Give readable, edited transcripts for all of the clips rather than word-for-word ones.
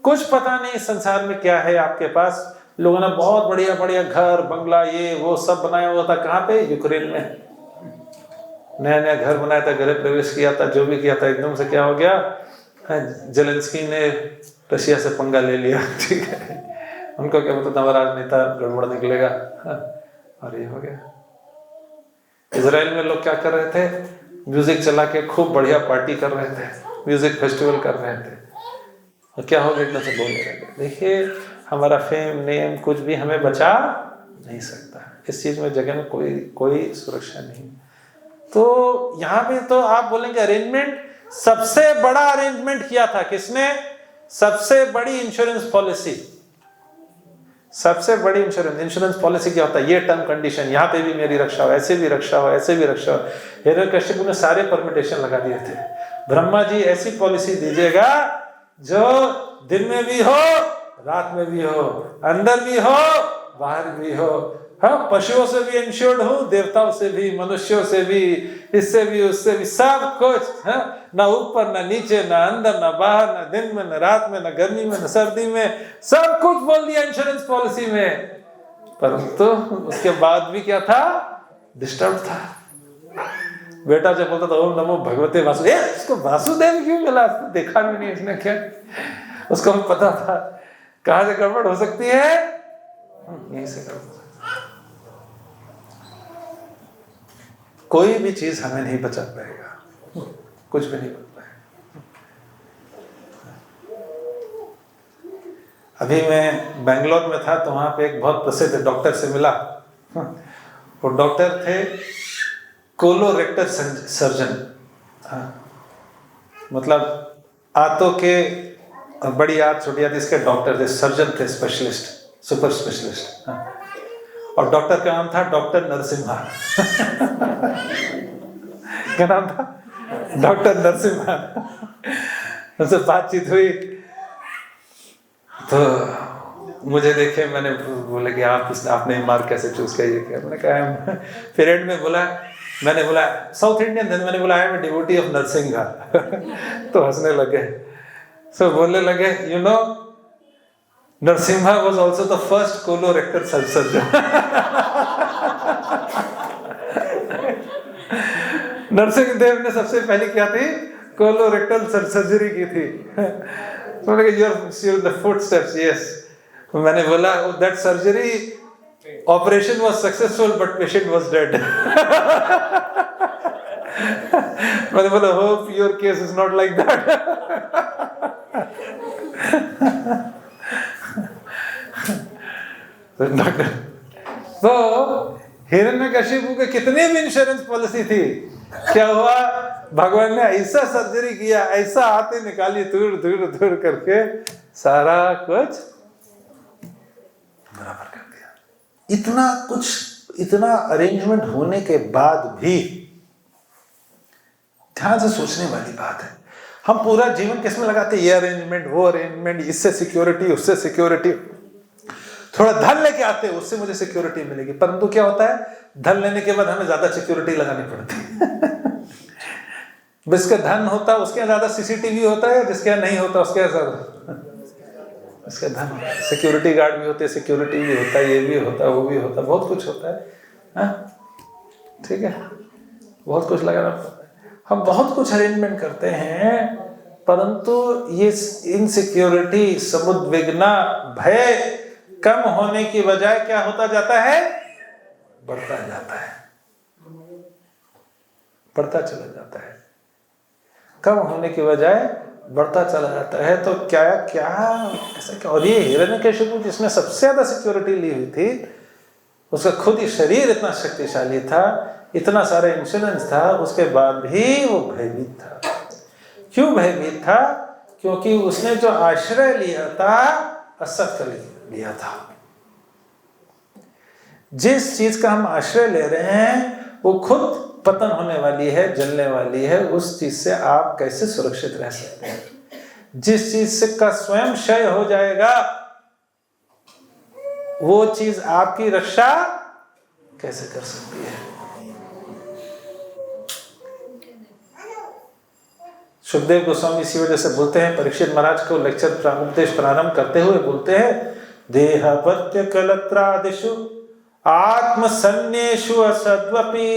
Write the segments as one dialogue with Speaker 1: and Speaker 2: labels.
Speaker 1: कुछ पता नहीं संसार में क्या है आपके पास। लोगों ने बहुत बढ़िया बढ़िया घर बंगला ये वो सब बनाया हुआ था। कहाँ पे? यूक्रेन में नया नया घर बनाया था, गृह प्रवेश किया था, जो भी किया था, एकदम से क्या हो गया, जेलेंस्की ने रशिया से पंगा ले लिया। ठीक है, उनको क्या पता था राजनेता गड़बड़ निकलेगा, और ये हो गया। इजराइल में लोग क्या कर रहे थे? म्यूजिक चला के खूब बढ़िया पार्टी कर रहे थे, म्यूजिक फेस्टिवल कर रहे थे, और क्या हो गया, एकदम से बोलने लगे। देखिए, हमारा फेम नेम कुछ भी हमें बचा नहीं सकता। इस चीज में जगह में कोई सुरक्षा नहीं। तो यहाँ पे तो आप बोलेंगे अरेंजमेंट, सबसे बड़ा अरेंजमेंट किया था किसने? सबसे बड़ी इंश्योरेंस पॉलिसी। सबसे बड़ी इंश्योरेंस पॉलिसी क्या होता है? ये टर्म कंडीशन, यहाँ पे भी मेरी रक्षा हो, ऐसे भी रक्षा हो, ऐसे भी रक्षा हो। हिरण्यकश्यप ने सारे परमिटेशन लगा दिए थे। ब्रह्मा जी ऐसी पॉलिसी दीजिएगा जो दिन में भी हो, रात में भी हो, अंदर भी हो, बाहर भी हो। हाँ, पशुओं से भी इंश्योर्ड हूँ, देवताओं से भी, मनुष्यों से भी, इससे भी, उससे भी, सब कुछ। हाँ, ना ऊपर ना नीचे, ना अंदर ना बाहर, ना दिन में ना रात में, ना गर्मी में ना सर्दी में, सब कुछ बोल दिया इंश्योरेंस पॉलिसी में। परंतु उसके बाद भी क्या था? डिस्टर्ब था। बेटा जब बोलता था ओम नमो भगवते वासुदेव, उसको वासुदेव क्यों मिला? देखा भी नहीं इसने क्या, उसको पता था कहां से गड़बड़ हो सकती है, यहीं से गड़बड़। कोई भी चीज हमें नहीं बचा पाएगा, कुछ भी नहीं बच पाएगा। अभी मैं बेंगलोर में था तो वहां पे एक बहुत प्रसिद्ध डॉक्टर से मिला। वो डॉक्टर थे कोलोरेक्टर सर्जन, मतलब आंतों के बड़ी आंत छोटी आंत इसके डॉक्टर थे, सर्जन थे, स्पेशलिस्ट, सुपर स्पेशलिस्ट। और डॉक्टर का नाम था डॉक्टर नरसिम्हा। क्या नाम था? डॉक्टर नरसिम्हा। उनसे बातचीत हुई तो मुझे देखे, मैंने बोला कि आपने मार्क कैसे चूज किया, ये क्या? मैंने कहा फिर एंड में बोला, मैंने बोला साउथ इंडियन, मैंने बोला I am a devotee of Narasimha. तो हंसने लगे। सो बोलने लगे, you know Narasimha was also the first colorectal surgeon. Narasimha Dev ने सबसे पहले क्या थी? कोलोरेक्टल सर्जरी की थी। तो मैंने कहा you're the footsteps, yes. मैंने बोला that surgery operation was successful but patient was dead. मैंने बोला hope your case is not like that. तो हिरण्यकशिपु के कितने भी इंश्योरेंस पॉलिसी थी, क्या हुआ? भगवान ने ऐसा सर्जरी किया, ऐसा आते निकाली दूर दूर दूर करके, सारा कुछ बराबर कर दिया। इतना कुछ, इतना अरेंजमेंट होने के बाद भी ध्यान से सोचने वाली बात है, हम पूरा जीवन किस में लगाते? ये अरेंजमेंट, वो अरेंजमेंट, इससे सिक्योरिटी, उससे सिक्योरिटी, थोड़ा धन लेके आते हैं उससे मुझे सिक्योरिटी मिलेगी। परंतु क्या होता है? धन लेने के बाद हमें ज्यादा सिक्योरिटी लगानी पड़ती है। जिसका धन होता है उसके ज्यादा सीसीटीवी होता है, जिसके नहीं होता उसके ज्यादा, इसका धन होता है, सिक्योरिटी गार्ड भी होते हैं, सिक्योरिटी भी होता है, ये भी होता है, वो भी होता है, बहुत कुछ होता है। ठीक है, बहुत कुछ लगाना पड़ता है। हम बहुत कुछ अरेंजमेंट करते हैं, परंतु ये इनसिक्योरिटी, समुद्विग्ना, भय कम होने की बजाय क्या होता जाता है? बढ़ता जाता है, बढ़ता चला जाता है। कम होने की बजाय बढ़ता चला जाता है। तो क्या क्या ऐसा क्या? और ये हिरण्यकशिपु जिसने सबसे ज्यादा सिक्योरिटी ली हुई थी, उसका खुद ही शरीर इतना शक्तिशाली था, इतना सारा इंश्योरेंस था, उसके बाद भी वो भयभीत था। क्यों भयभीत था? क्योंकि उसने जो आश्रय लिया था असत्य लिया था। जिस चीज का हम आश्रय ले रहे हैं वो खुद पतन होने वाली है, जलने वाली है, उस चीज से आप कैसे सुरक्षित रह सकते हैं? जिस चीज से का स्वयं क्षय हो जाएगा, वो चीज आपकी रक्षा कैसे कर सकती है? सुखदेव गोस्वामी इसी वजह से बोलते हैं, परीक्षित महाराज को लेक्चर उपदेश प्रारंभ करते हुए बोलते हैं, देहपत्य कलत्रादिषु आत्मसन्नेषु असद्वपि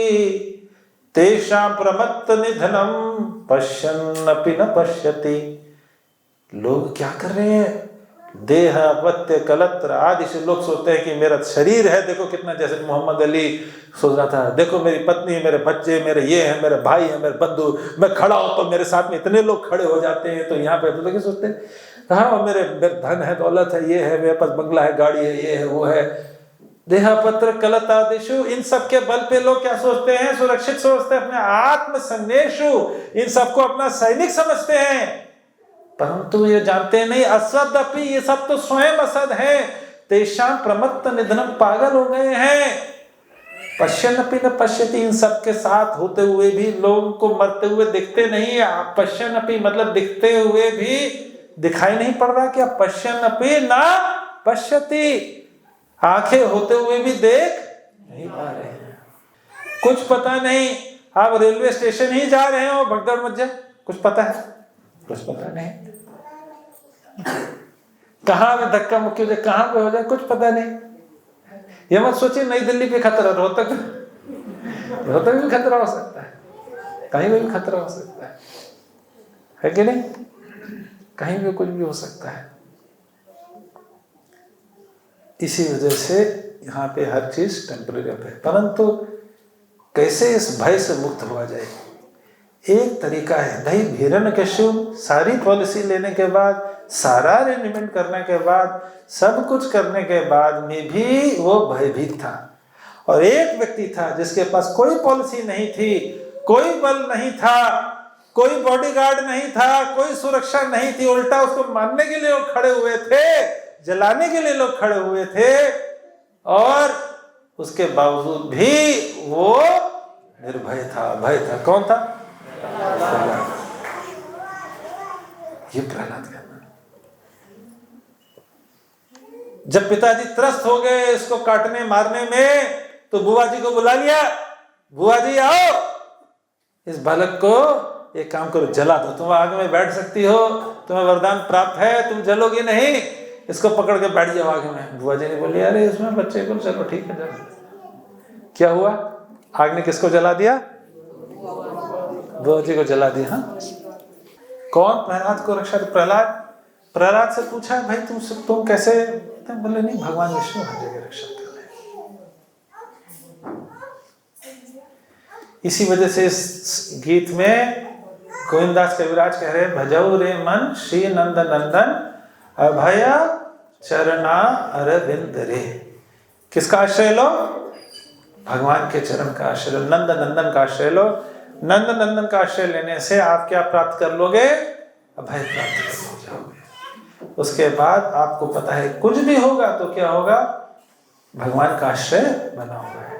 Speaker 1: तेषां प्रमत्त निधनम पश्यन्नपि न पश्यति। लोग क्या कर रहे हैं, देह पत्य कलत्र आदि से लोग सोचते हैं कि मेरा शरीर है, देखो कितना, जैसे मोहम्मद अली सोच रहा था, देखो मेरी पत्नी, मेरे बच्चे, मेरे ये हैं, मेरे भाई हैं, मेरे बंधु, मैं खड़ा हूं तो मेरे साथ में इतने लोग खड़े हो जाते हैं। तो यहाँ पे तो क्या सोचते हैं, हाँ मेरे धन है, दौलत है, ये है, मेरे पास बंगला है, गाड़ी है, ये है, वो है। देहपत्र कलत आदिशु, इन सब के बल पे लोग क्या सोचते हैं, सुरक्षित सोचते हैं, अपने आत्म संदेशु, इन सबको अपना सैनिक समझते हैं, परंतु ये जानते नहीं असद अपि, ये सब तो स्वयं असद है। तेषां प्रमत्त निधनम, पागल हो गए हैं। पश्यन्नपि न पश्यति, इन सब के साथ होते हुए भी लोगों को मरते हुए दिखते नहीं। पश्यन्नपि मतलब दिखते हुए भी दिखाई नहीं पड़ रहा क्या, पश्यन्नपि न पश्यति, आंखें होते हुए भी देख नहीं पा रहे हैं। कुछ पता नहीं, आप रेलवे स्टेशन ही जा रहे हो, भगदड़ मच जाए, कुछ पता है, कुछ पता नहीं, कहां पे धक्का मुक्की हो जाए, कहां पे हो जाए, कुछ पता नहीं। ये मत सोचिए नई दिल्ली पे खतरा, रोहतक भी खतरा हो सकता है, कहीं भी खतरा हो सकता है कि नहीं, कहीं भी कुछ भी हो सकता है। इसी वजह से यहाँ पे हर चीज टेम्परेरी है, परंतु कैसे इस भय से मुक्त हुआ जाए, एक तरीका है, दही हिरण्यकश्यप सारी पॉलिसी लेने के बाद, सारा अरेंजमेंट करने के बाद, सब कुछ करने के बाद में भी वो भयभीत था। और एक व्यक्ति था जिसके पास कोई पॉलिसी नहीं थी, कोई बल नहीं था, कोई बॉडीगार्ड नहीं था, कोई सुरक्षा नहीं थी, उल्टा उसको मारने के लिए लोग खड़े हुए थे, जलाने के लिए लोग खड़े हुए थे, और उसके बावजूद भी वो निर्भय था, भय था। कौन था? ये प्रहलाद का। जब पिताजी त्रस्त हो गए इसको काटने मारने में, तो बुआ जी को बुला लिया, बुआ जी आओ, इस बालक को एक काम करो, जला दो, तुम आग में बैठ सकती हो, तुम्हें वरदान प्राप्त है, तुम जलोगी नहीं, इसको पकड़ के बैठ जाओ आग में। बुआ जी ने बोली अरे इसमें बच्चे को, चलो ठीक है जला। क्या हुआ, आग ने किसको जला दिया? बुआ जी को जला दिया। हाँ, कौन प्रहलाद को रक्षा? प्रहलाद से पूछा भाई तुम कैसे? बोले नहीं, भगवान विष्णु हर जगह रक्षा कर रहे हैं। इसी वजह से इस गीत में गोविंदास कविराज कह रहे हैं, भजऊ रे मन श्री नंद नंदन अभय चरणा अरविंद रे। किसका आश्रय लो? भगवान के चरण का आश्रय लो, नंद नंदन का आश्रय लो। नंद नंदन का आश्रय लेने से आप क्या प्राप्त कर लोगे? अभय प्राप्त कर जाओगे। उसके बाद आपको पता है कुछ भी होगा तो क्या होगा, भगवान का आश्रय बना हुआ है।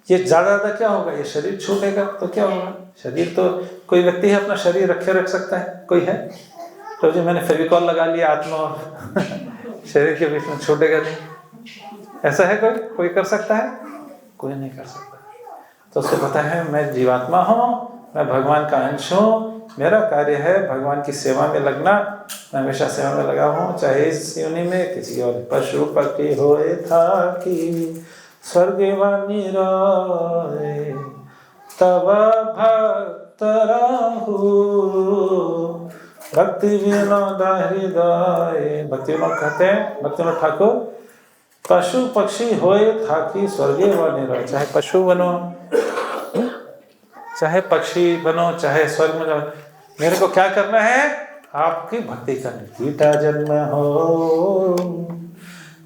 Speaker 1: ये ज्यादा क्या होगा, ये शरीर छूटेगा तो क्या होगा? शरीर तो कोई व्यक्ति है अपना शरीर रख सकता है, कोई है? तो जी मैंने फेविकॉल लगा लिया आत्मा और शरीर के बीच में, छूटेगा नहीं, ऐसा है? कोई कर सकता है? कोई नहीं कर सकता। तो उसको पता है मैं जीवात्मा हूँ, मैं भगवान का अंश हूँ, मेरा कार्य है भगवान की सेवा में लगना, मैं हमेशा सेवा में लगा हूँ, चाहे इस योनि में किसी और पशु पक्षी होए था कि स्वर्गवानी रोए तब भक्त रहु भक्ति विनोद हृदय। भक्ति विनोद कहते हैं, भक्ति विनोद ठाकुर, पशु पक्षी होए था कि स्वर्गवानी रोए, चाहे पशु बनो, चाहे पक्षी बनो, चाहे स्वर्ग में जाओ, मेरे को क्या करना है? आपकी भक्ति करनी। कीटा जन्म हो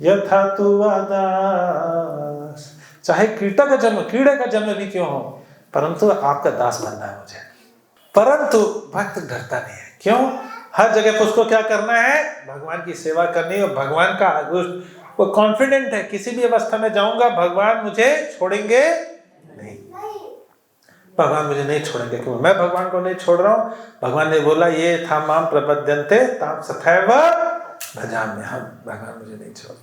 Speaker 1: यथा तु दास, चाहे कीटा का जन्म, कीड़े का जन्म भी क्यों हो, परंतु आपका दास बनना है मुझे। परंतु भक्त डरता नहीं है, क्यों? हर जगह पर उसको क्या करना है? भगवान की सेवा करनी, और भगवान का वो कॉन्फिडेंट है, किसी भी अवस्था में जाऊंगा भगवान मुझे छोड़ेंगे नहीं, भगवान मुझे नहीं छोड़ेंगे, क्योंकि मैं भगवान को नहीं छोड़ रहा हूँ। भगवान ने बोला ये था माम प्रपद्यन्ते ताम सथैव भजाम्यहम्, हम भगवान मुझे नहीं छोड़।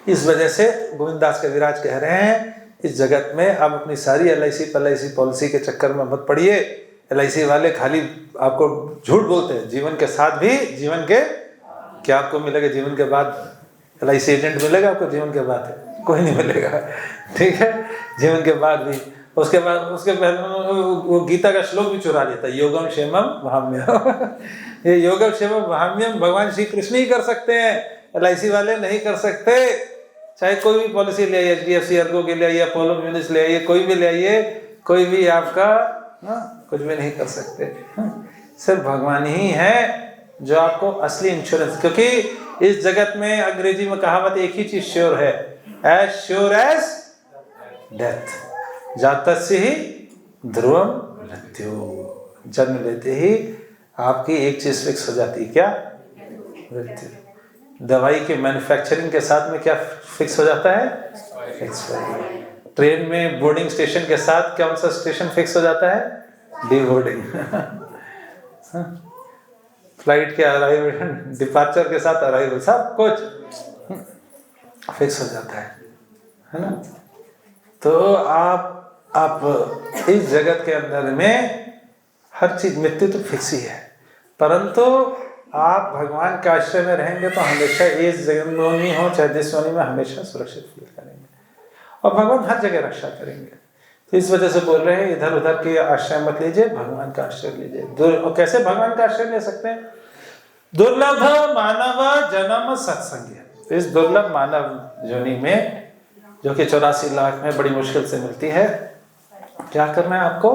Speaker 1: इस वजह से गोविंदास कविराज कह रहे हैं, इस जगत में आप अपनी सारी LIC पॉलिसी के चक्कर में मत पड़िए, LIC वाले खाली आपको झूठ बोलते हैं, जीवन के साथ भी, जीवन के क्या आपको मिलेगा जीवन के बाद? LIC एजेंट मिलेगा आपको जीवन के बाद? कोई नहीं मिलेगा, ठीक है। जीवन के बाद भी, उसके पहले वो गीता का श्लोक भी चुरा लेता है, योगम क्षेमम वहाम्यम। ये योगम क्षेमम वहाम्यम भगवान श्री कृष्ण ही कर सकते हैं, LIC वाले नहीं कर सकते। चाहे कोई भी पॉलिसी ले आइए, HDFC अर्गो के ले आइए, अपोलो म्यूनिस ले आइए, कोई भी ले आइए, कोई भी आपका कुछ भी नहीं कर सकते। सिर्फ भगवान ही है जो आपको असली इंश्योरेंस, क्योंकि इस जगत में अंग्रेजी में कहावत एक ही चीज श्योर है, एज श्योर एज डेथ, जातस्य ही ध्रुवम मृत्यु। जन्म लेते ही आपकी एक चीज फिक्स हो जाती है, क्या? मृत्यु। दवाई के मैन्युफैक्चरिंग के साथ में क्या फिक्स हो जाता है? एक्सपायरी। ट्रेन में बोर्डिंग स्टेशन के साथ कौन सा स्टेशन फिक्स हो जाता है? डिबोर्डिंग। फ्लाइट के अराइवल, डिपार्चर के साथ अराइवल, सब कुछ फिक्स हो जाता है ना। तो आप इस जगत के अंदर में हर चीज, मृत्यु तो फिक्स ही है, परंतु आप भगवान के आश्रय में रहेंगे तो हमेशा इस जन्मयोनि हो चाहे जिस योनि में, हमेशा सुरक्षित फील करेंगे और भगवान हर जगह रक्षा करेंगे। तो इस वजह से बोल रहे हैं इधर उधर के आश्रय मत लीजिए, भगवान का आश्रय लीजिए। और कैसे भगवान का आश्रय ले सकते हैं? दुर्लभ मानव जन्म सत्संग। इस दुर्लभ मानव योनि में, जो कि 84 लाख में बड़ी मुश्किल से मिलती है, क्या करना है आपको?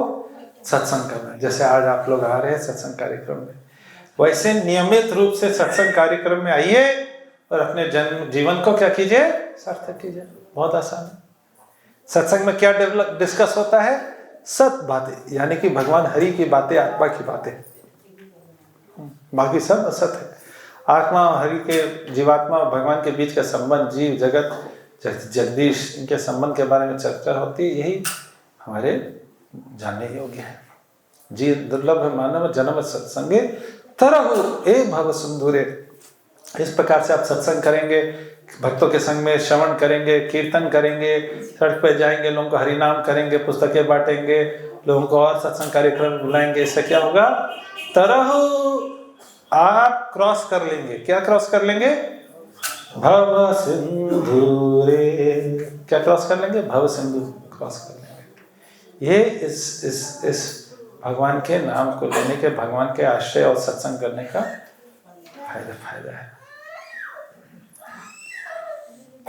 Speaker 1: सत्संग करना है। जैसे आज आप लोग आ रहे हैं सत्संग कार्यक्रम में, वैसे नियमित रूप से सत्संग कार्यक्रम में आइए और अपने जीवन को क्या कीजिए? सार्थक कीजिए। बहुत आसान है। सत्संग में क्या डिस्कस होता है? सत बातें, यानी कि भगवान हरि की बातें, आत्मा की बातें, बाकी सब असत है। आत्मा हरि के, जीवात्मा और भगवान के बीच का संबंध, जीव जगत, जगदीश, इनके संबंध के बारे में चर्चा होती है। यही हमारे जानने योग्य है। जी दुर्लभ मानव जन्म सत्संगे तरहु ए भव सिंधुरे। इस प्रकार से आप सत्संग करेंगे, भक्तों के संग में श्रवण करेंगे, कीर्तन करेंगे, सड़क पे जाएंगे, लोगों को हरि नाम करेंगे, पुस्तकें बांटेंगे, लोगों को और सत्संग कार्यक्रम बुलाएंगे। इससे क्या होगा? तरहु आप क्रॉस कर लेंगे। क्या क्रॉस कर लेंगे? भव सिंधुरे। क्या क्रॉस कर लेंगे? भव सिंधु क्रॉस कर लेंगे। ये इस भगवान के नाम को लेने के, भगवान के आश्रय और सत्संग करने का फायदा है।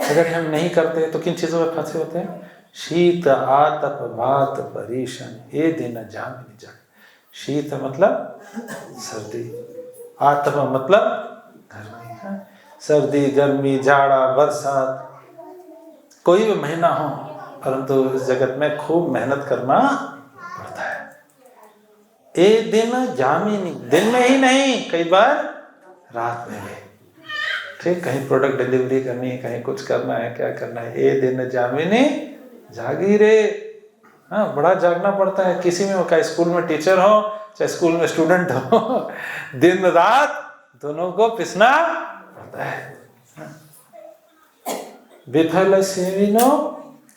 Speaker 1: अगर हम नहीं करते तो किन चीजों में फंसे होते हैं? शीत आतप वात परीशन ये दिन जामिनी जग। शीत मतलब सर्दी, आतप मतलब गर्मी, सर्दी गर्मी जाड़ा बरसात, कोई भी महीना हो, परंतु इस जगत में खूब मेहनत करना पड़ता है। ए दिन जामिनी, दिन में ही नहीं, कई बार रात में भी। ठीक, कहीं प्रोडक्ट डिलीवरी करनी है, कहीं कुछ करना है, क्या करना है, ए दिन जामिनी जागी रे। हाँ, बड़ा जागना पड़ता है। किसी में क्या, स्कूल में टीचर हो चाहे स्कूल में स्टूडेंट हो, दिन रात दोनों को पिसना पड़ता है। विफल सेविनो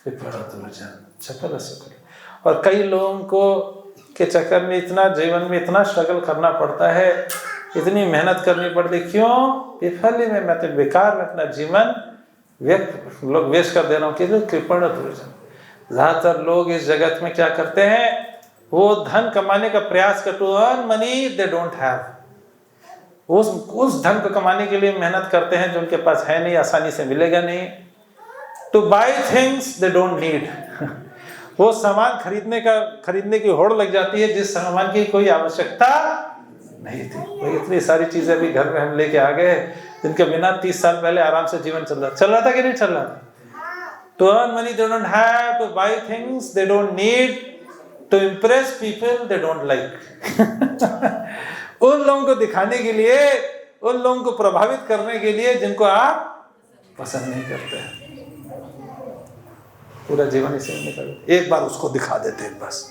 Speaker 1: विफल दुर्जन चपल सुख। और कई लोगों को के चक्कर में इतना जीवन में इतना स्ट्रगल करना पड़ता है, इतनी मेहनत करनी पड़ती। क्यों? विफल में, मैं तो बेकार में अपना जीवन लोग वेस्ट कर दे रहा हूँ। कि कृपण दुर्जन। ज्यादातर लोग इस जगत में क्या करते हैं? वो धन कमाने का प्रयास करते, to earn money they don't have. उस धन को कमाने के लिए मेहनत करते हैं जो उनके पास है नहीं, आसानी से मिलेगा नहीं। To buy things they don't need. वो सामान खरीदने की होड़ लग जाती है जिस सामान की कोई आवश्यकता नहीं थी। भाई इतनी सारी चीजें भी घर में हम लेके आ गए जिनके बिना 30 साल पहले आराम से जीवन चल रहा था कि नहीं चल रहा था? To earn money they don't have, to buy things they don't need, to impress people they don't like. उन लोगों को दिखाने के लिए, उन लोगों को प्रभावित करने के लिए जिनको आप पसंद नहीं करते। पूरा जीवन इसे निकल, एक बार उसको दिखा देते हैं, बस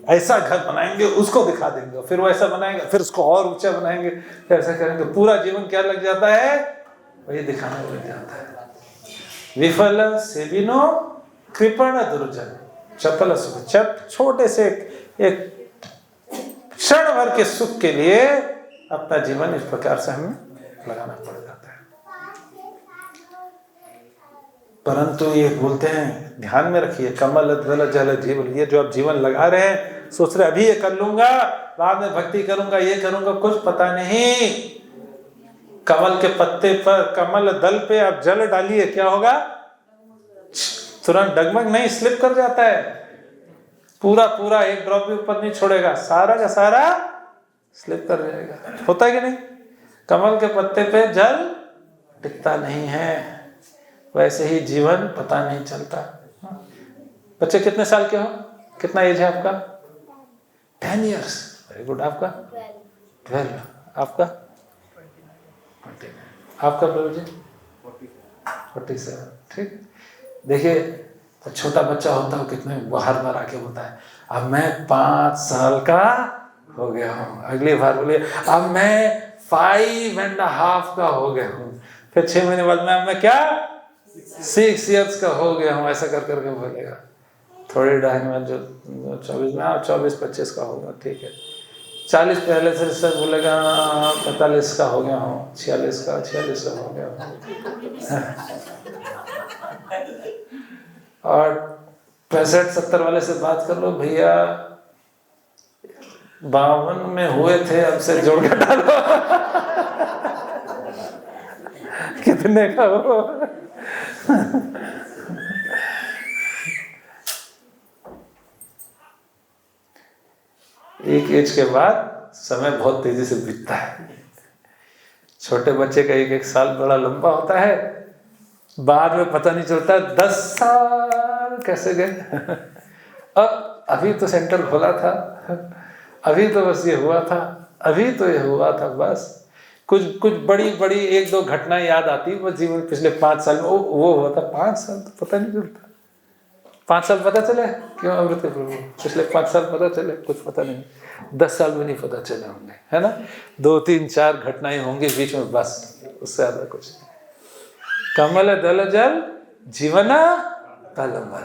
Speaker 1: ऐसा घर बनाएंगे, उसको दिखा देंगे, फिर वो ऐसा बनाएंगे, फिर उसको और ऊंचा बनाएंगे, फिर ऐसा करेंगे। पूरा जीवन क्या लग जाता है? वही दिखाने लग जाता है। विफल सेविनो कृपण दुर्जन चपल सुख। छोटे से एक क्षण भर के सुख के लिए अपना जीवन इस प्रकार से हमें लगाना पड़ जाता है। परंतु ये बोलते हैं, ध्यान में रखिए, कमल दल जल जीवन, ये जो आप जीवन लगा रहे हैं, सोच रहे अभी ये कर लूंगा, बाद में भक्ति करूंगा, ये करूंगा, कुछ पता नहीं। कमल के पत्ते पर, कमल दल पे आप जल डालिए, क्या होगा? तुरंत डगमग नहीं, स्लिप कर जाता है, पूरा पूरा एक ड्रॉप भी ऊपर नहीं छोड़ेगा, सारा का सारा स्लिप कर जाएगा। होता है कि नहीं? कमल के पत्ते पे जल टिकता नहीं है, वैसे ही जीवन पता नहीं चलता। बच्चे कितने साल के हो? कितना एज है आपका? 10 years। Very good. आपका 12। आपका? आपका प्रभु जी? 47। ठीक। देखिए, तो छोटा बच्चा होता है कितने बाहर बार आके होता है, अब मैं 5 साल का हो गया हूँ। अगली बार बोलिए, अब मैं 5.5 का हो गया हूँ। फिर 6 महीने बाद मैं क्या 6 years का हो गया हूँ। ऐसा कर करके बोलेगा। थोड़े टाइम में जो 24 में 24-25 का होगा, ठीक है। 40 पहले से सर बोलेगा 45 का हो गया हूँ, 46 का हो गया हूँ। और 65-70 वाले से बात कर लो, भैया 52 में हुए थे, अब से जोड़ के डालो। कितने का हो? एक एज के बाद समय बहुत तेजी से बीतता है। छोटे बच्चे का 1-1 साल बड़ा लंबा होता है, बाद में पता नहीं चलता 10 साल कैसे गए। अब अभी तो सेंटर खोला था, अभी तो बस ये हुआ था, अभी तो ये हुआ था, बस कुछ बड़ी 1-2 घटनाएं याद आती, बस जीवन पिछले 5 साल में वो हुआ था। 5 साल तो पता नहीं चलता। 5 साल पता चले क्यों अमृत प्रभु? पिछले 5 साल पता चले, कुछ पता नहीं। 10 साल में नहीं पता चले होंगे, है ना? 2-3-4 घटनाएं होंगी बीच में, बस, उससे ज्यादा कुछ नहीं। कमल दल जल जीवना तलमल,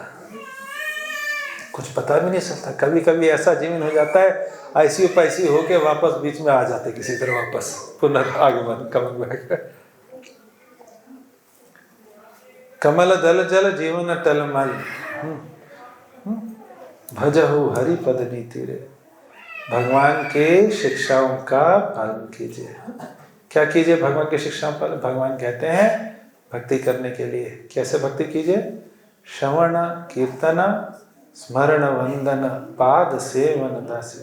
Speaker 1: कुछ पता भी नहीं चलता। कभी कभी ऐसा जीवन हो जाता है, आईसीयू पैसी होके वापस बीच में आ जाते किसी तरह, वापस पुनर्गमन कमल बैठ। कमल दल जल जीवन टलमल, भजहु हरि पद नीति रे। भगवान के शिक्षाओं का पालन कीजिए। क्या कीजिए? भगवान की शिक्षाओं का पालन। भगवान कहते हैं भक्ति करने के लिए कैसे भक्ति कीजिए? श्रवण कीर्तन स्मरण वंदन पाद सेवन दास,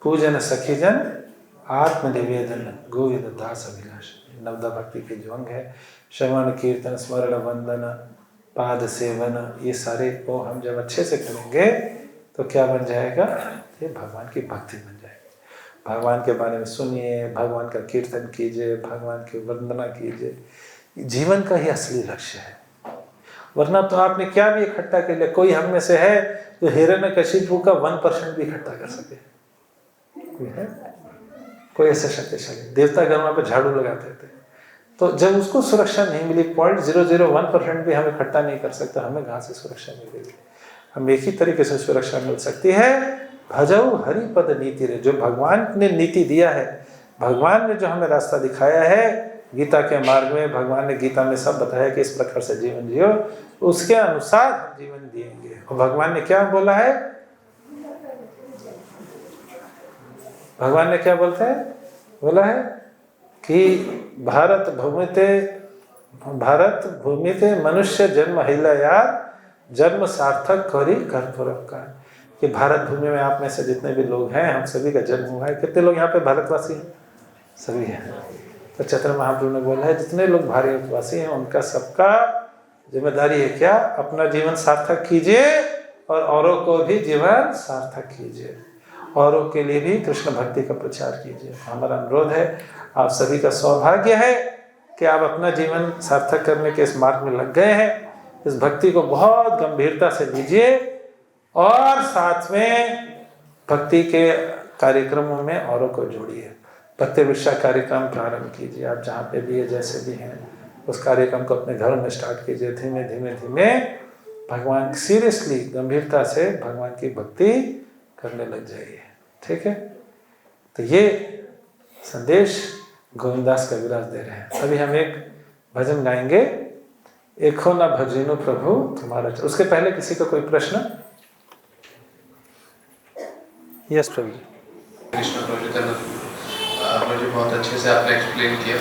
Speaker 1: पूजन सखीजन आत्मनिवेदन गोविंद दास अभिलाष। नवदा भक्ति के जो अंग है, श्रवण कीर्तन स्मरण वंदन पाद सेवन, ये सारे को हम जब अच्छे से करेंगे तो क्या बन जाएगा? ये भगवान की भक्ति बन जाएगी। भगवान के बारे में सुनिए, भगवान का कीर्तन कीजिए, भगवान की वंदना कीजिए। जीवन का ही असली लक्ष्य है। वरना तो आपने क्या भी इकट्ठा कर लिया। कोई हम में से है जो हिरण्यकशिपु का 1% भी इकट्ठा कर सके? कोई है? कोई ऐसे शक्तिशाली? देवता गणों पे झाड़ू लगाते थे, तो जब उसको सुरक्षा नहीं मिली, 0.001% भी हम इकट्ठा नहीं कर सकता, हमें कहाँ से सुरक्षा मिलेगी? हम एक ही तरीके से सुरक्षा मिल सकती है, भजऊ हरि पद नीति रे। जो भगवान ने नीति दिया है, भगवान ने जो हमें रास्ता दिखाया है, गीता के मार्ग में भगवान ने गीता में सब बताया कि इस प्रकार से जीवन जियो, उसके अनुसार हम जीवन जिएंगे। और भगवान ने क्या बोला है? भगवान ने क्या बोलते हैं? बोला है कि भारत भूमिते मनुष्य जन्म हिला यार, जन्म सार्थक करी कर्पूरम का। कि भारत भूमि में आप में से जितने भी लोग हैं, हम सभी का जन्म हुआ है। कितने लोग यहाँ पे भारतवासी हैं? सभी हैं। तो चैतन्य महाप्रभु ने बोला है जितने लोग भारतवासी हैं उनका सबका जिम्मेदारी है क्या? अपना जीवन सार्थक कीजिए और औरों को भी जीवन सार्थक कीजिए, औरों के लिए भी कृष्ण भक्ति का प्रचार कीजिए। हमारा अनुरोध है, आप सभी का सौभाग्य है कि आप अपना जीवन सार्थक करने के इस मार्ग में लग गए हैं। इस भक्ति को बहुत गंभीरता से लीजिए और साथ में भक्ति के कार्यक्रमों में औरों को जोड़िए। भक्ति विषय कार्यक्रम प्रारंभ कीजिए। आप जहाँ पे भी है, जैसे भी हैं, उस कार्यक्रम को अपने घर में स्टार्ट कीजिए। धीमे धीमे धीमे भगवान, सीरियसली गंभीरता से भगवान की भक्ति करने लग जाइए। ठीक है? तो ये संदेश गोविंदास कविराज दे रहे हैं। अभी हम एक भजन गाएंगे, एको न भजिनो प्रभु तुम्हारा। उसके पहले किसी का कोई प्रश्न? यस प्रभु।
Speaker 2: कृष्ण प्रभु, मुझे बहुत अच्छे से आपने एक्सप्लेन किया।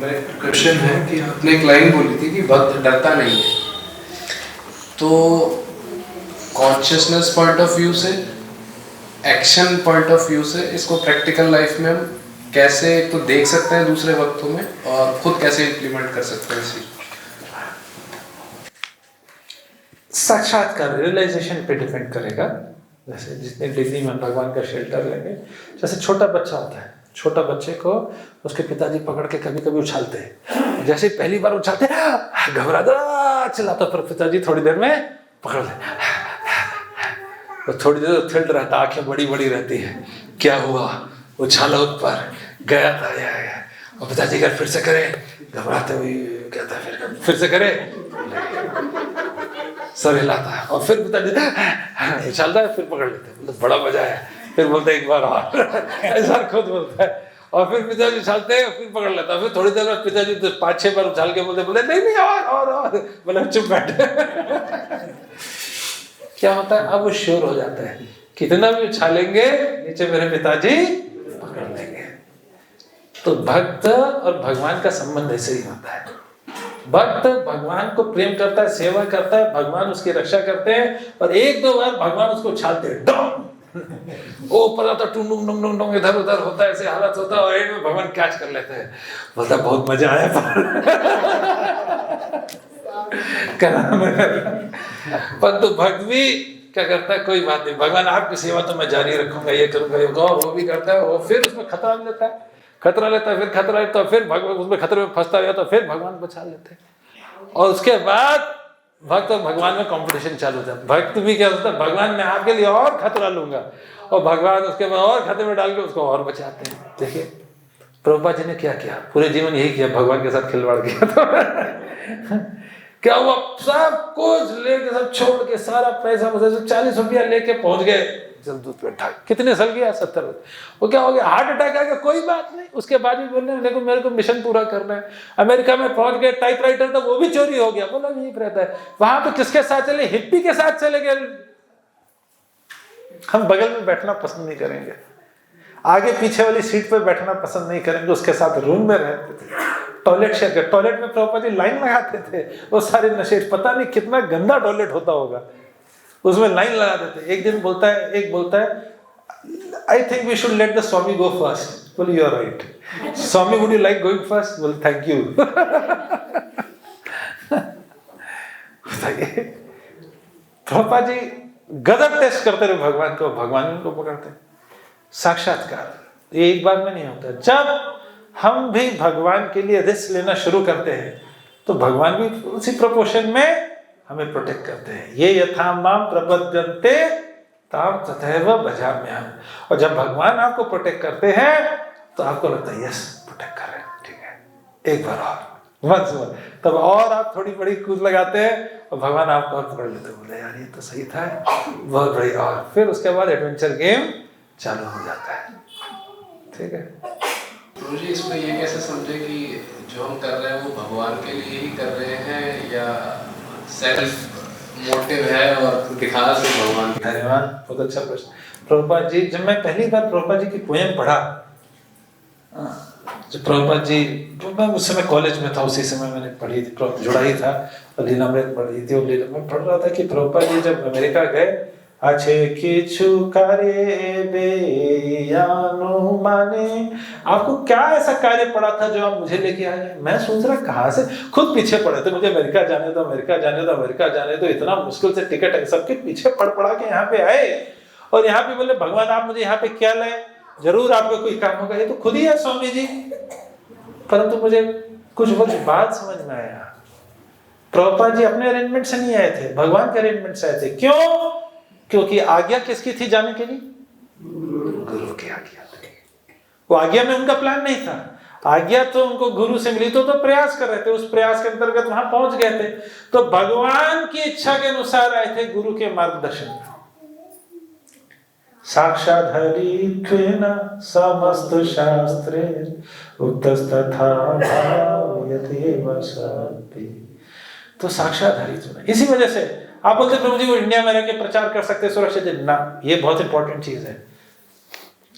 Speaker 2: मेरा क्वेश्चन है कि आपने एक लाइन बोली थी कि भक्त डरता नहीं है, तो कॉन्शियसनेस पॉइंट ऑफ व्यू से, एक्शन पॉइंट ऑफ व्यू से इसको प्रैक्टिकल लाइफ में हम कैसे तो देख सकते हैं दूसरे वक्तों में, और खुद कैसे इम्प्लीमेंट कर सकते हैं इसी?
Speaker 1: साक्षात्कार रियलाइजेशन पे डिपेंड करेगा। जैसे जितने डिग्री में भगवान का शेल्टर लेंगे, जैसे छोटा बच्चा होता है, छोटा बच्चे को उसके पिताजी पकड़ के कभी कभी उछालते हैं, जैसे पहली बार उछालते हैं घबराता चिल्लाता, पर पिताजी थोड़ी देर में पकड़ ले, तो थोड़ी देर थिल्ड रहता, आंखें बड़ी बड़ी रहती है, क्या हुआ, उछाला ऊपर गया था, और पिताजी अगर फिर से करे, घबराते हुए कहता है फिर से करे, सर हिलाता है, और फिर पिताजी उछालता है, फिर पकड़ लेते हैं, बड़ा मजा है, फिर बोलते एक बार और ऐसा खुद बोलता है, और फिर पिताजी उछालते हैं, फिर पकड़ लेता है, फिर थोड़ी देर बाद पिताजी तो 5-6 बार उछाल के बोलते नहीं और बोले चुप बैठे। क्या होता है, अब वो श्योर हो जाता है, कितना भी उछालेंगे नीचे मेरे पिताजी पकड़ लेंगे। तो भक्त और भगवान का संबंध ऐसे ही होता है। भक्त भगवान को प्रेम करता है, सेवा करता है, भगवान उसकी रक्षा करते हैं, और 1-2 बार भगवान उसको उछालते हैं, वो ऊपर आता टुंडुंग डुंग डुंग डुंग इधर उधर होता है, ऐसे हालत होता है, और एंड में भगवान कैच कर लेते हैं, बोलता बहुत मजा आया परंतु भक्त भी क्या करता है, कोई बात नहीं, भगवान आपकी सेवा तो मैं जारी रखूंगा, ये करूंगा, ये वो भी करता है, वो फिर उसमें खतरा लेता है, फिर खतरा लेता है, फिर भगवान उसमें खतरे में फंसता गया, तो फिर भगवान बचा लेते हैं, और उसके बाद भक्त और भगवान में कंपटीशन चालू होता है। भक्त भी क्या होता है, भगवान मैं आपके लिए और खतरा लूंगा, और भगवान उसके बाद और खतरे में डाल के उसको और बचाते हैं। देखिए प्रभुपाद जी ने क्या किया, पूरे जीवन यही किया, भगवान के साथ खिलवाड़ किया। तो क्या हुआ, सब कुछ लेके, सब छोड़ के, सारा पैसा 40 रुपया लेके पहुंच गए जलदूत पे, कितने साल गया, 70। वो क्या हो गया, हार्ट अटैक आ गया, कोई बात नहीं, उसके बाद भी बोलने देखो मेरे को मिशन पूरा करना है। अमेरिका में पहुंच गए, टाइपराइटर था वो भी चोरी हो गया, बोला यही रहता है। वहां पे किसके साथ चले, हिप्पी के साथ चले गए। हम बगल में बैठना पसंद नहीं करेंगे, आगे पीछे वाली सीट पे बैठना पसंद नहीं करेंगे, उसके साथ रूम में रहते थे, टॉयलेट शेयर कर, टॉयलेट में प्रभुपाद जी लाइन लगाते थे, वो सारे नशे, पता नहीं कितना गंदा टॉयलेट होता होगा, उसमें लाइन लगा देते। एक दिन बोलता है I think we should let the swami go first. बोले you are right, swami would you like going first? बोले थैंक यू। प्रभुपाद जी गदर टेस्ट करते रहे भगवान को, भगवान उनको पकड़ते। साक्षात्कार ये एक बार में नहीं होता, जब हम भी भगवान के लिए रिस्क लेना शुरू करते हैं तो भगवान भी उसी प्रोपोर्शन में हमें प्रोटेक्ट करते हैं। ये यथा माम प्रपद्यन्ते ताम तथैव भजाम्यहम्। और जब भगवान आपको प्रोटेक्ट करते हैं तो आपको लगता है यस प्रोटेक्ट कर रहे हैं, ठीक है एक बार और once more। तब और आप थोड़ी बड़ी कूद लगाते हैं और भगवान आपको और पकड़ लेते हैं, बोले यार ये तो सही था, बहुत बड़ी, और फिर उसके बाद एडवेंचर गेम चालू हो जाता है, ठीक है।
Speaker 2: प्रभु जी इसमें ये कैसे समझे कि जो हम कर रहे हैं वो भगवान के लिए ही कर रहे हैं या सेल्फ मोटिव है और दिखा से भगवान?
Speaker 1: धन्यवाद, बहुत अच्छा प्रश्न। प्रभुपाद जी, जब मैं पहली बार प्रभुपाद जी की पोएम पढ़ा, जब प्रभुपाद जी, मैं उस समय कॉलेज में था, उसी समय मैंने पढ़ी थी, जुड़ा ही था, और लीलामृत पढ़ी थी, और लीला में पढ़ रहा था कि प्रभुपाद जी जब अमेरिका गए, अच्छे किछु कार्य बेयानु माने, आपको क्या ऐसा कार्य पड़ा था जो आप मुझे लेके आए? मैं सोच रहा कहाँ से, खुद पीछे पड़े थे, मुझे अमेरिका जाने दो, अमेरिका जाने दो, अमेरिका जाने दो, इतना मुश्किल से टिकट है, सबके पीछे पड़ के यहाँ पे आए, और यहाँ पे बोले भगवान आप मुझे यहाँ पे क्या लाए, जरूर आपको कोई काम होगा, ये तो खुद ही है स्वामी जी। परंतु मुझे कुछ वर्ष बाद समझ में आया, प्रभुपाद जी अपने अरेंजमेंट से नहीं आए थे, भगवान के अरेंजमेंट से आए थे। क्यों? क्योंकि आज्ञा किसकी थी जाने के लिए? गुरु की आज्ञा थी। वो आज्ञा में उनका प्लान नहीं था, आज्ञा तो उनको गुरु से मिली, तो प्रयास कर रहे थे, उस प्रयास के अंतर्गत वहां पहुंच गए थे। तो भगवान की इच्छा के अनुसार आए थे, गुरु के मार्गदर्शन में। साक्षात् हरित्वेन समस्त शास्त्रे उक्तस्तथा भावयतेव सति। तो साक्षात् हरित्वेन, इसी वजह से आप बोलते प्रभु जी वो इंडिया में रह के प्रचार कर सकते सुरक्षित ना, ये बहुत इंपॉर्टेंट चीज है।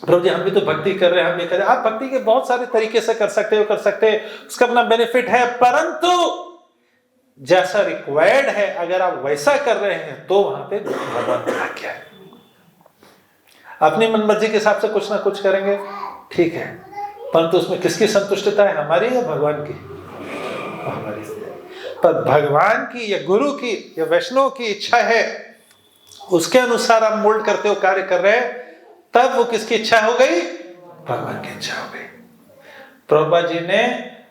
Speaker 1: प्रभु जी हम भी तो भक्ति कर रहे हैं, हम भी कर रहे हैं। आप भक्ति के बहुत सारे तरीके से कर सकते हो, उसका अपना बेनिफिट है, परंतु जैसा रिक्वायर्ड है अगर आप वैसा कर रहे हैं तो वहां पे भगवान की आज्ञा है। अपनी मनमर्जी के हिसाब से कुछ ना कुछ करेंगे, ठीक है, परंतु उसमें किसकी संतुष्टता है, हमारी या भगवान की? हमारी। पर भगवान की या गुरु की या वैष्णव की इच्छा है, उसके अनुसार आप मोल्ड करते हो, कार्य कर रहे हैं, तब वो किसकी इच्छा हो गई? भगवान की इच्छा हो गई। प्रभुपाद जी ने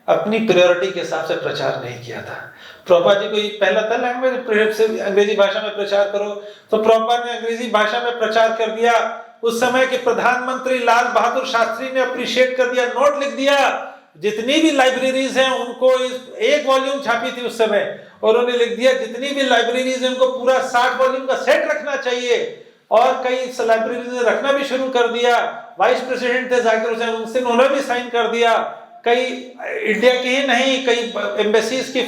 Speaker 1: अपनी प्रायोरिटी के हिसाब से प्रचार नहीं किया था। प्रभुपाद जी को पहला था लैंग्वेज से अंग्रेजी भाषा में प्रचार करो, तो प्रभुपाद ने अंग्रेजी भाषा में प्रचार कर दिया। उस समय के प्रधानमंत्री लाल बहादुर शास्त्री ने अप्रिशिएट कर दिया, नोट लिख दिया, जितनी भी लाइब्रेरीज हैं उनको, एक वॉल्यूम छापी थी उस समय, और उन्होंने लिख दिया जितनी भी लाइब्रेरीज हैं उनको पूरा 60 वॉल्यूम का सेट रखना चाहिए। और कई लाइब्रेरीज ने रखना भी शुरू कर दिया। वाइस प्रेसिडेंट थे जाकिर हुसैन, उनसे उन्होंने भी साइन कर दिया। कई इंडिया की ही नहीं, कई एम्बेसीज की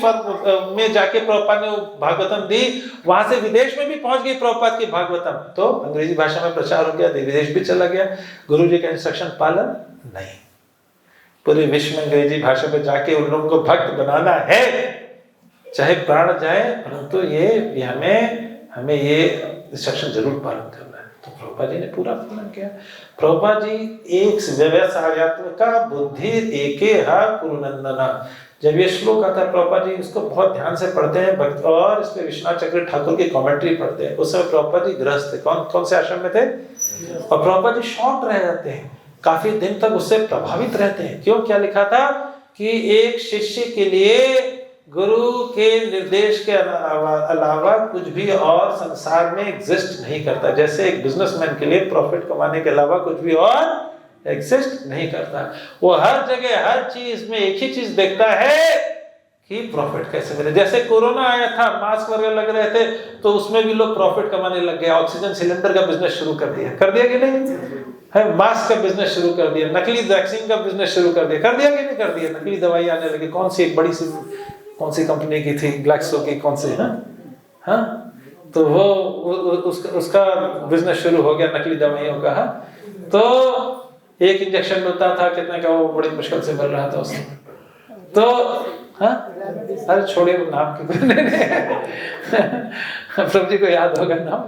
Speaker 1: में जाके प्रभुपाद ने भागवतम दी, वहां से विदेश में भी पहुंच गई प्रभुपाद की भागवतम। तो अंग्रेजी भाषा में प्रचार हो गया, विदेश भी चला गया। गुरु जी का इंस्ट्रक्शन पालन नहीं, पूरे विश्व में अंग्रेजी भाषा में जाके उन लोगों को भक्त बनाना है, चाहे प्राण जाए, परंतु ये हमें ये इंस्ट्रक्शन जरूर पालन करना है। तो प्रभुपाद जी ने पूरा पालन किया। प्रभुपाद जी एक व्यवसायत्मका बुद्धि एके हा कुरुनंदना, जब ये श्लोक आता है प्रभुपाद जी इसको बहुत ध्यान से पढ़ते हैं भक्त, और इस पे विश्वनाथ चक्र ठाकुर की कमेंट्री पढ़ते हैं। उस समय प्रभुपाद जी गृहस्थ थे, कौन से आश्रम में थे, और प्रभुपाद जी शॉक्ड रह जाते हैं, काफी दिन तक उससे प्रभावित रहते हैं। क्यों, क्या लिखा था कि एक शिष्य के लिए गुरु के निर्देश के अलावा कुछ भी और संसार में एग्जिस्ट नहीं करता। जैसे एक बिजनेसमैन के लिए प्रॉफिट कमाने के अलावा कुछ भी और एग्जिस्ट नहीं करता। वो हर जगह हर चीज में एक ही चीज देखता है कि प्रॉफिट कैसे मिले। जैसे कोरोना आया था, मास्क वगैरह लग रहे थे, तो उसमें भी लोग प्रॉफिट कमाने लग गए, ऑक्सीजन सिलेंडर का बिजनेस शुरू कर दिया कि नहीं है, मास्क का बिजनेस शुरू कर दिया, नकली वैक्सीन का बिजनेस शुरू कर दिया कि नहीं कर दिया, नकली दवाई आने लगी। कौन सी एक बड़ी सी कौन सी कंपनी की थी, ग्लैक्सो की, कौन सी, हाँ, तो वो उसका बिजनेस शुरू हो गया नकली दवाइयों का। तो एक इंजेक्शन मिलता था कितने का, वो बड़ी मुश्किल से मिल रहा था उसमें। तो हाँ, अरे छोड़िए नाम की प्रभु जी को याद होगा नाम,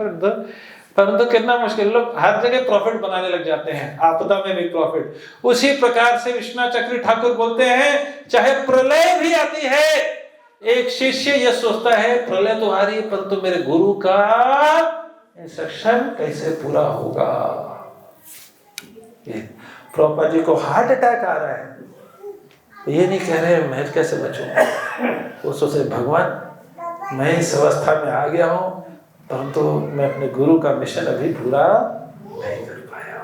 Speaker 1: परंतु कितना मुश्किल, लोग हर जगह प्रॉफिट बनाने लग जाते हैं, आपदा में भी प्रॉफिट। उसी प्रकार से विश्वनाथ चक्री ठाकुर बोलते हैं, चाहे प्रलय भी आती है, एक शिष्य यह सोचता है प्रलय तो आ रही है, परंतु मेरे गुरु का इंस्ट्रक्शन कैसे पूरा होगा। प्रभुपाद जी को हार्ट अटैक आ रहा है, ये नहीं कह रहे मैं कैसे बचूंगा, वो सोचे भगवान मैं इस अवस्था में आ गया हूं, परंतु मैं अपने गुरु का मिशन अभी पूरा नहीं कर पाया,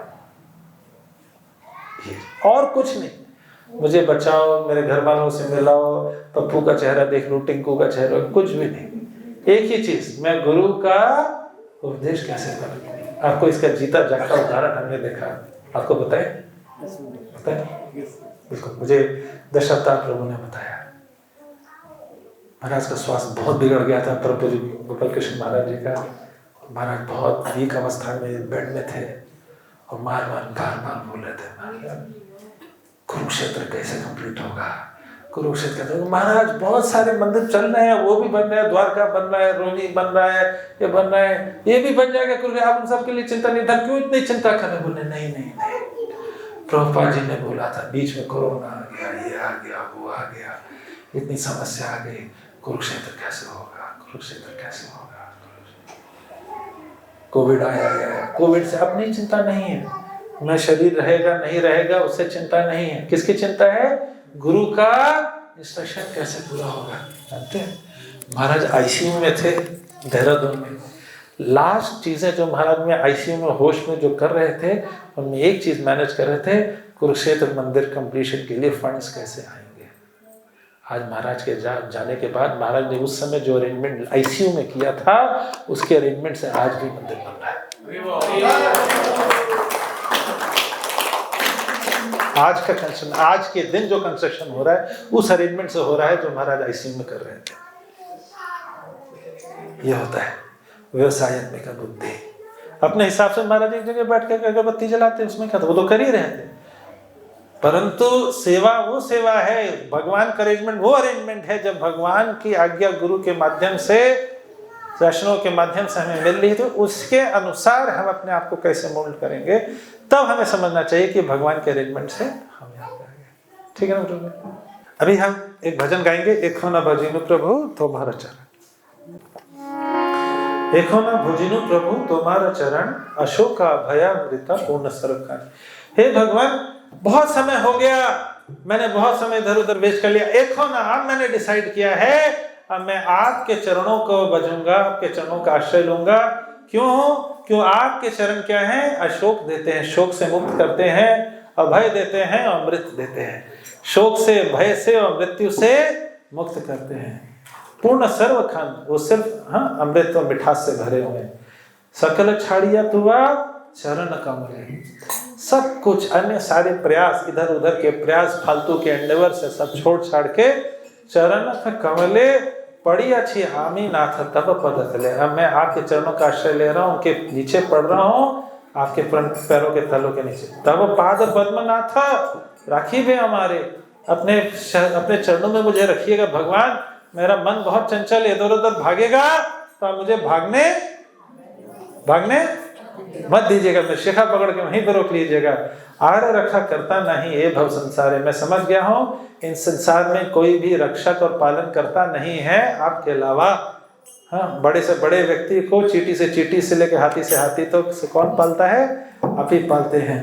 Speaker 1: और कुछ नहीं, मुझे बचाओ, मेरे घर वालों से मिलाओ, पप्पू का चेहरा देख लूं, टिंकू का चेहरा, कुछ भी नहीं। एक ही चीज, मैं गुरु का उपदेश कैसे करूं। आपको इसका जीता जागता उदाहरण हमने देखा, आपको बताए बिल्कुल, मुझे दशावतार प्रभु ने बताया। महाराज का स्वास्थ्य बहुत बिगड़ गया था, प्रभु जी गोपाल कृष्ण महाराज जी का। महाराज बहुत वीक अवस्था में बेड में थे और बार बार बोल रहे थे, कुरुक्षेत्र कैसे कंप्लीट होगा, कुरुक्षेत्र कैसे। महाराज बहुत सारे मंदिर चल रहे हैं, वो भी बन रहे हैं, द्वारका बन रहा है, रोहिणी बन रहा है, ये बन रहा है, ये भी बन जाएगा, कुरुक्षेत्र, आप उन सब के लिए चिंता नहीं था, क्यों इतनी चिंता कर रहे। बोले नहीं, प्रभुपाद जी ने बोला था, बीच में कोरोना आ गया, ये आ गया, वो आ गया, इतनी समस्या आ गई, कुरुक्षेत्र कैसे होगा, कुरुक्षेत्र कैसे होगा। कोविड आया गया, कोविड से अपनी चिंता नहीं है, मैं शरीर रहेगा नहीं रहेगा उससे चिंता नहीं है, किसकी चिंता है, गुरु का इंस्ट्रक्शन कैसे पूरा होगा। जानते हैं महाराज आईसीयू में थे देहरादून में, लास्ट चीजें जो महाराज में आईसीयू में होश में जो कर रहे थे, उनमें एक चीज मैनेज कर रहे थे, कुरुक्षेत्र मंदिर कंप्लीशन के लिए फंड्स कैसे आएंगे। आज महाराज के जाने के बाद महाराज ने उस समय जो अरेंजमेंट आईसीयू में किया था, उसके अरेंजमेंट से आज भी मंदिर बन रहा है। आज का कंस्ट्रक्शन, आज के दिन जो कंस्ट्रक्शन हो रहा है उस अरेंजमेंट से हो रहा है जो महाराज आईसीयू में कर रहे थे। ये होता है व्यवसायत्मिक बुद्धि। अपने हिसाब से महाराज एक जगह बैठ कर अगरबत्ती जलाते, उसमें क्या था, वो तो कर ही रहे थे, परंतु सेवा वो सेवा है, भगवान का अरेंजमेंट वो अरेंजमेंट है जब भगवान की आज्ञा गुरु के माध्यम से, दर्शनों के माध्यम से हमें मिल रही है, तो उसके अनुसार हम अपने आप को कैसे मोल्ड करेंगे, तब हमें समझना चाहिए कि भगवान के अरेंजमेंट से हम यहाँ पे आगे। ठीक है ना? अभी हम एक भजन गाएंगे, एक हो ना भजिनु प्रभु तुम्हारा चरण, एक हो ना भजिनु प्रभु तुम्हारा चरण, अशोका भयामृता पूर्ण सर्वकान। हे भगवान, बहुत समय हो गया, मैंने बहुत समय इधर उधर वेस्ट कर लिया, एक हो ना, अब मैंने डिसाइड किया है, अब मैं आपके चरणों को भजूंगा, आपके चरणों का आश्रय लूंगा। क्यों आपके चरण क्या हैं? अशोक देते हैं, शोक से मुक्त करते हैं, अभय देते हैं, अमृत देते हैं, शोक से, भय से और मृत्यु से मुक्त करते हैं। पूर्ण सर्वखंड, वो सिर्फ अमृत और मिठास से भरे हुए हैं। सकल छाड़िया तुआ चरण कमल, सब कुछ अन्य सारे प्रयास, इधर उधर के प्रयास, फालतू के एंडेवर से सब छोड़ छाड़ के चरण कमले पड़ी अच्छी आमी नाथ तब पद तले। अब मैं आपके चरणों का आश्रय ले रहा हूँ, उनके नीचे पड़ रहा हूँ, आपके पैरों के तलों के नीचे। तब पाद पद्मनाथ राखी भी हमारे, अपने चरणों में मुझे रखिएगा भगवान। मेरा मन बहुत चंचल, इधर उधर भागेगा तो आप मुझे भागने मत दीजिएगा, मैं शिखा पकड़ के वहीं पर रोक लीजिएगा। आर रखा करता नहीं ये भव संसार है, मैं समझ गया हूँ इन संसार में कोई भी रक्षक और पालन करता नहीं है आपके अलावा। हाँ, बड़े से बड़े व्यक्ति को चींटी से लेकर हाथी से हाथी तो कौन पालता है? आप ही पालते हैं।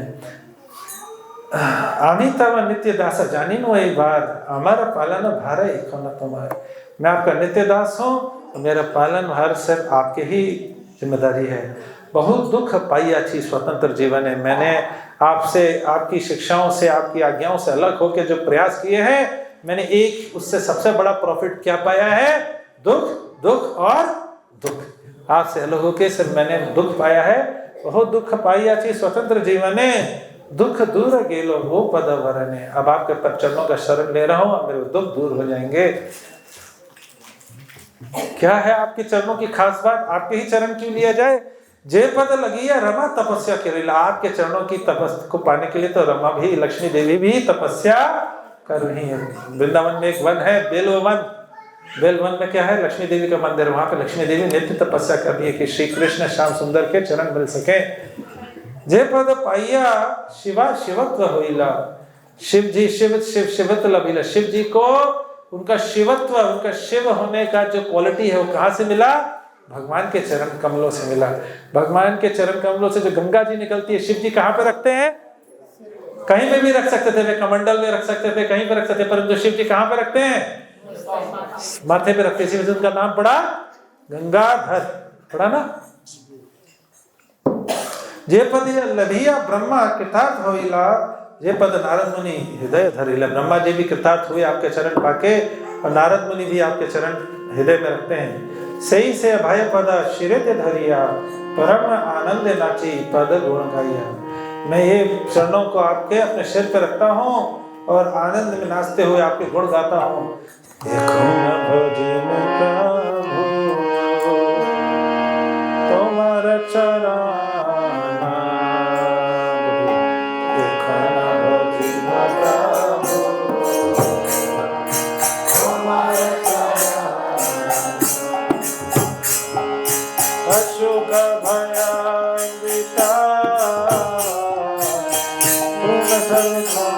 Speaker 1: आमी तब नित्य दास जानी नो एक बार, हमारा पालन भार एक होना तुम्हारा। मैं आपका नित्य दास हूँ, मेरा पालन भार सिर्फ आपके ही जिम्मेदारी है। बहुत दुख पाई अच्छी स्वतंत्र जीवन है, मैंने आपसे, आपकी शिक्षाओं से, आपकी आज्ञाओं से अलग होकर जो प्रयास किए हैं, मैंने एक उससे सबसे बड़ा प्रॉफिट क्या पाया है? दुख और दुख। आपसे अलग होकर सिर्फ मैंने दुख पाया है। बहुत दुख पाई अच्छी स्वतंत्र जीवन है, दुख दूर गेलो वो पद वरने। अब आपके पर चरणों का शरण ले रहा हूं, अब मेरे दुख दूर हो जाएंगे। क्या है आपके चरणों की खास बात? आपके ही चरण क्यों लिया जाए? जे पद लगी है रमा तपस्या के, आपके चरणों की तपस्या को पाने के लिए तो रमा भी, लक्ष्मी देवी भी तपस्या कर रही है। वृंदावन में एक वन है बेलवन, बेलवन में क्या है? लक्ष्मी देवी का मंदिर, वहां पे लक्ष्मी देवी नित्य तपस्या कर रही है कि श्री कृष्ण श्याम सुंदर के चरण मिल सके। जे पद पाइया शिवा शिवत्व होइला, शिव जी शिवत्व लभिला। शिव जी को उनका शिवत्व, उनका शिव होने का जो क्वालिटी है वो कहाँ से मिला? भगवान के चरण कमलों से मिला। भगवान के चरण कमलों से जो गंगा जी निकलती है, शिव जी कहाँ पे रखते हैं? कहीं पे भी रख सकते थे, वे कमंडल में रख सकते थे, कहीं पे रख सकते थे, परंतु शिव जी कहाँ पे रखते हैं? माथे पे रखते हैं, इसी वजह से उनका नाम पड़ा गंगाधर, पड़ा ना। जे पद लभिया ब्रह्मा कृतार्थ होइला, जे पद नारद मुनि हृदय धरिला। ब्रह्मा जी भी कृतार्थ हुए आपके चरण पाके, और नारद मुनि भी आपके चरण हृदय में रखते हैं। सही से अभय पद शिरत धरिया, परम आनंद नाची पद गुण गाइया। मैं ये चरणों को आपके अपने सिर पे रखता हूँ और आनंद में नाचते हुए आपके गुण गाता हूँ। देखो न भजन प्रभु तुम्हारा चरण, देखो न भजन प्रभु तुम्हारा अशोक भयान्विता पूर्ण सर्वथा।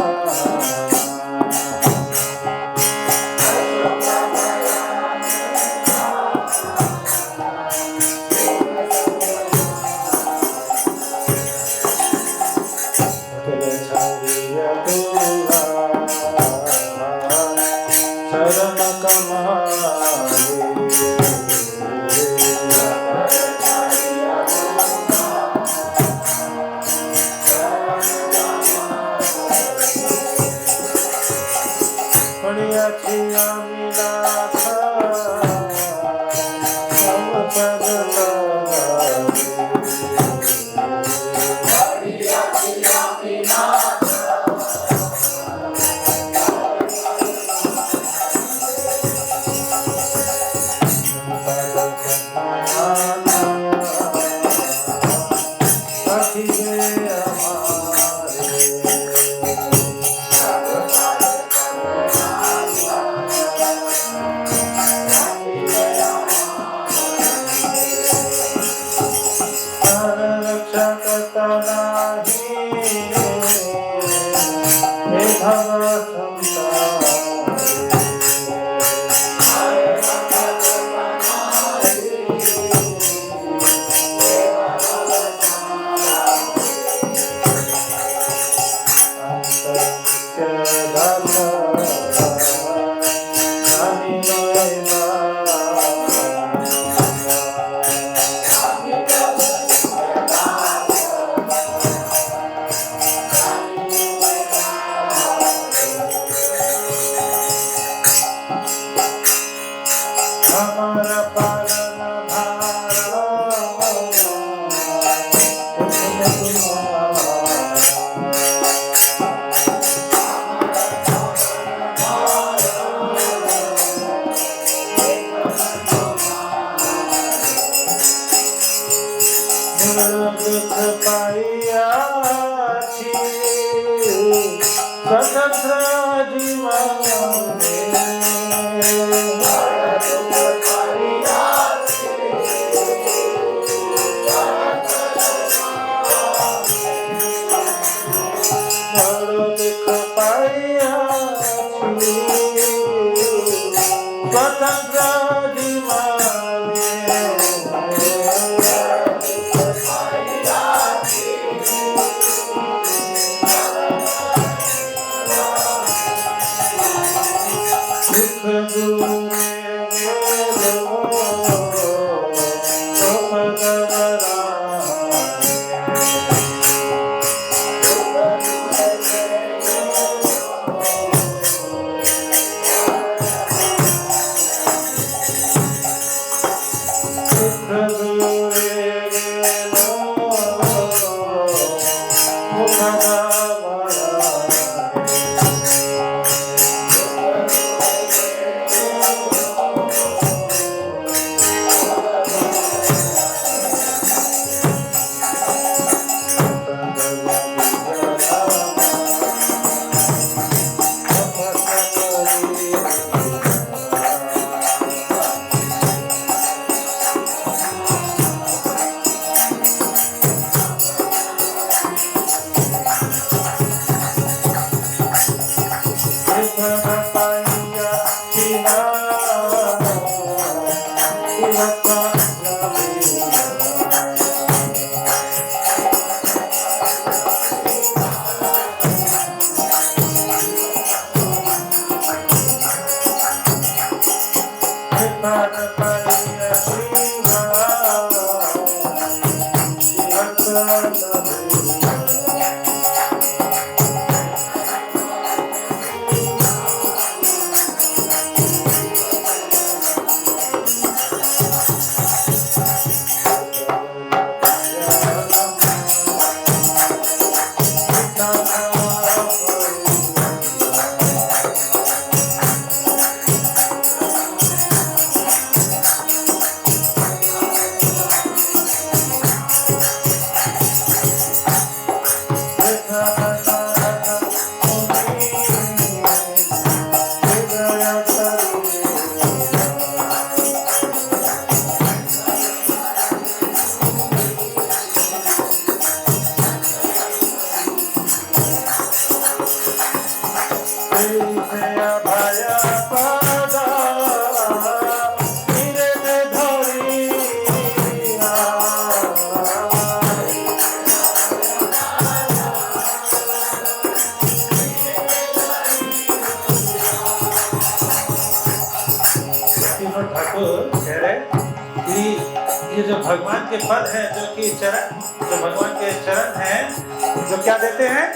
Speaker 1: ये जो भगवान के पद हैं, जो कि चरण, जो भगवान के चरण हैं, जो क्या देते हैं,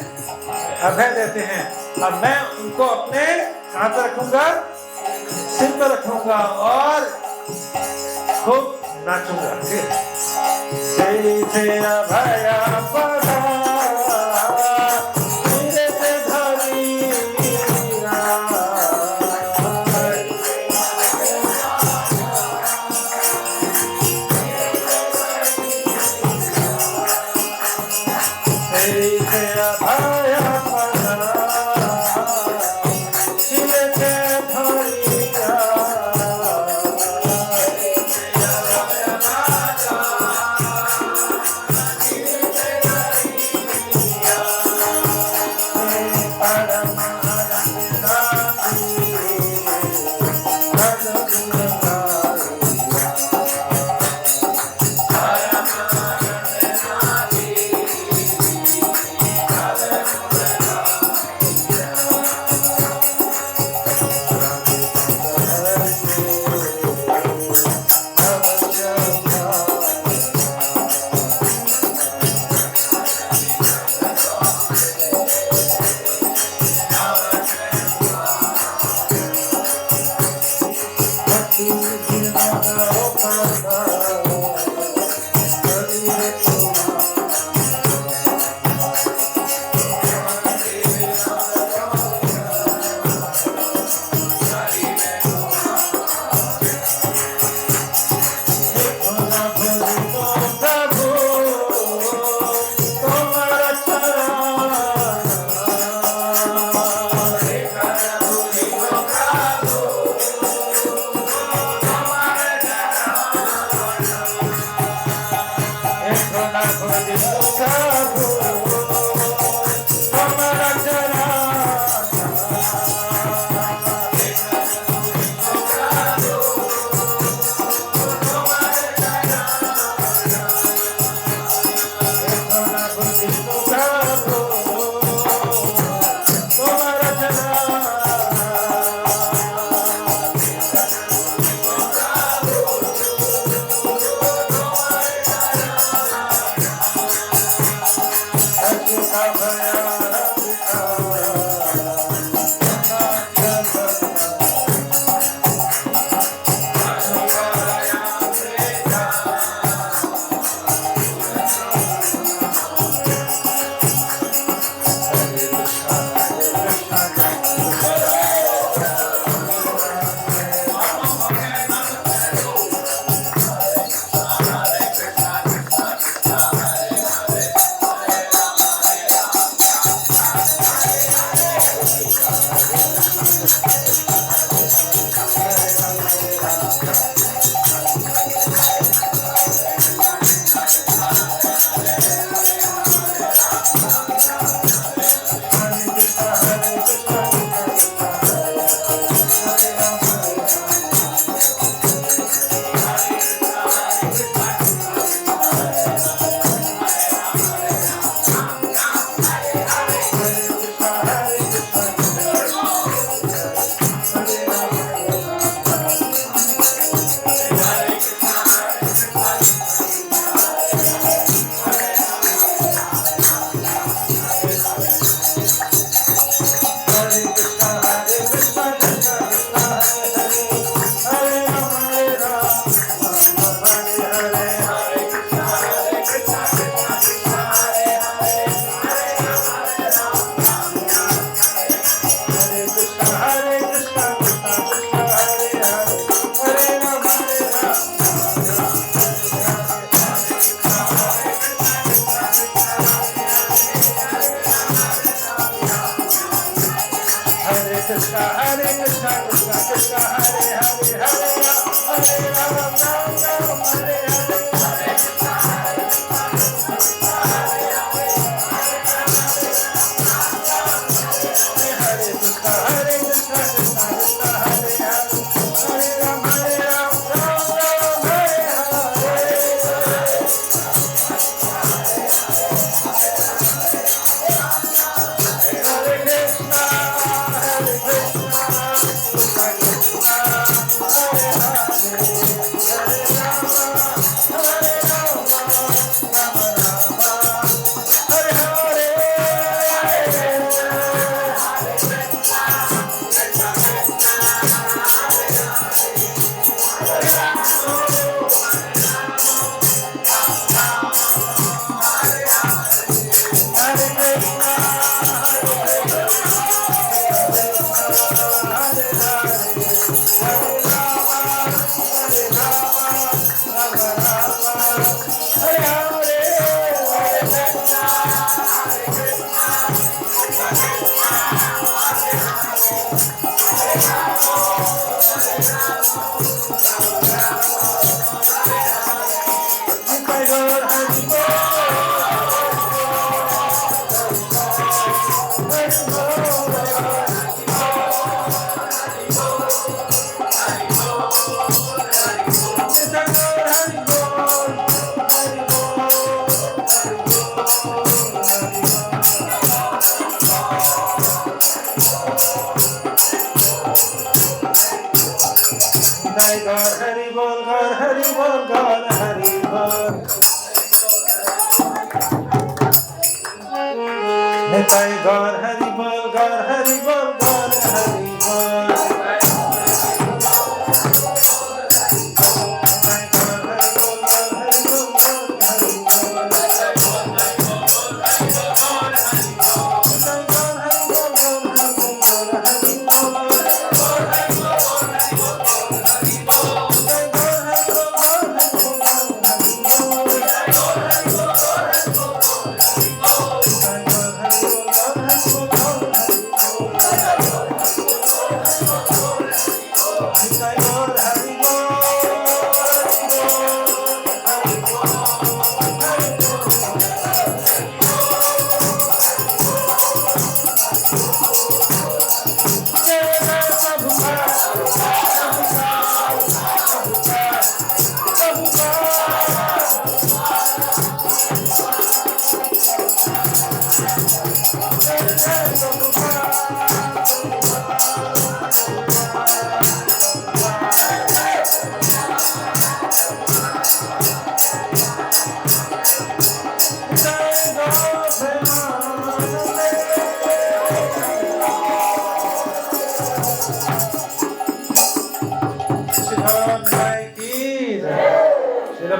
Speaker 1: अभय देते हैं। अब मैं उनको अपने कहां पर रखूंगा, सिर पर रखूंगा और खूब नाचूंगा। जय जय अभय पदा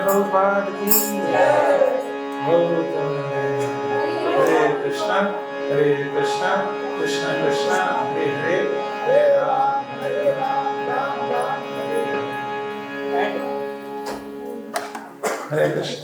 Speaker 1: प्रभुपाद की जय। हरे कृष्णा कृष्ण कृष्ण हरे हरे, हरे राम राम राम हरे हरे। हरे कृष्ण।